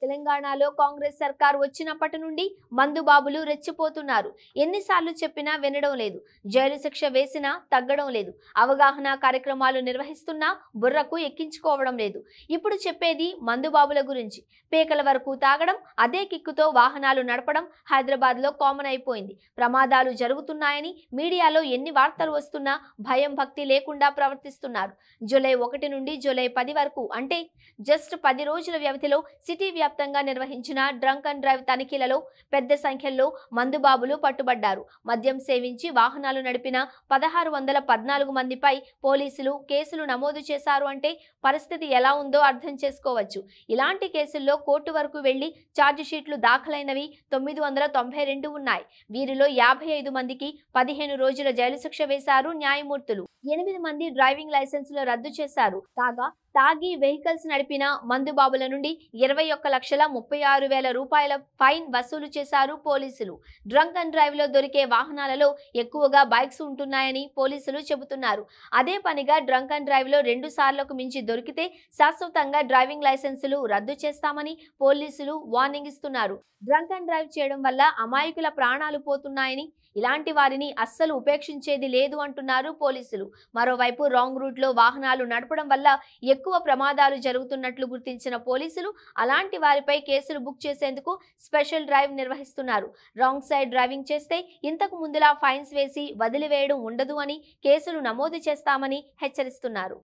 తెలంగాణలో కాంగ్రెస్ సర్కార్ వచ్చినప్పటి నుండి మందుబాబులు రెచ్చిపోతున్నారు. ఎన్నిసార్లు చెప్పినా వినడం లేదు. జైలు శిక్ష వేసినా తగ్గడం లేదు. అవగాహన కార్యక్రమాలు నిర్వహిస్తున్నా బుర్రకు ఎక్కించుకోవడం లేదు. ఇప్పుడు చెప్పేది మందుబాబుల గురించి. పేకల వరకు తాగడం, అదే కిక్కుతో వాహనాలు నడపడం హైదరాబాద్లో కామన్ అయిపోయింది. ప్రమాదాలు జరుగుతున్నాయని మీడియాలో ఎన్ని వార్తలు వస్తున్నా భయం భక్తి లేకుండా ప్రవర్తిస్తున్నారు. జూలై 1 నుండి జూలై 10 వరకు అంటే జస్ట్ 10 రోజుల వ్యవధిలో సిటీ వ్యాప్తంగా నిర్వహించిన డ్రంక్ అండ్ డ్రైవ్ తనిఖీలలో పెద్ద సంఖ్యలో మందుబాబులు పట్టుబడ్డారు. మద్యం సేవించి వాహనాలు నడిపిన 1614 మందిపై పోలీసులు కేసులు నమోదు చేశారు అంటే పరిస్థితి ఎలా ఉందో అర్థం చేసుకోవచ్చు. ఇలాంటి కేసుల్లో కోర్టు వరకు వెళ్లి ఛార్జ్ షీట్లు దాఖలైనవి 992 ఉన్నాయి. వీరిలో 55 మందికి 15 రోజుల జైలు శిక్ష వేశారు న్యాయమూర్తులు. 8 మంది డ్రైవింగ్ లైసెన్సులు రద్దు చేశారు. కాగా తాగి వెహికల్స్ నడిపిన మందుబాబుల నుండి 21,36,000 రూపాయల ఫైన్ వసూలు చేశారు పోలీసులు. డ్రంక్ అండ్ డ్రైవ్ లో దొరికే వాహనాలలో ఎక్కువగా బైక్స్ ఉంటున్నాయని పోలీసులు చెబుతున్నారు. అదే పనిగా డ్రంక్ అండ్ డ్రైవ్ లో 2 సార్లకు మించి దొరికితే శాశ్వతంగా డ్రైవింగ్ లైసెన్సులు రద్దు చేస్తామని పోలీసులు వార్నింగ్ ఇస్తున్నారు. డ్రంక్ అండ్ డ్రైవ్ చేయడం వల్ల అమాయకుల ప్రాణాలు పోతున్నాయని, ఇలాంటి వారిని అస్సలు ఉపేక్షించేది లేదు అంటున్నారు పోలీసులు. మరోవైపు రాంగ్ రూట్ లో వాహనాలు నడపడం వల్ల ఎక్కువ ప్రమాదాలు జరుగుతున్నట్లు గుర్తించిన పోలీసులు అలాంటి వారిపై కేసులు బుక్ చేసేందుకు స్పెషల్ డ్రైవ్ నిర్వహిస్తున్నారు. రాంగ్ సైడ్ డ్రైవింగ్ చేస్తే ఇంతకు ముందులా ఫైన్స్ వేసి వదిలివేయడం ఉండదు అని, కేసులు నమోదు చేస్తామని హెచ్చరిస్తున్నారు.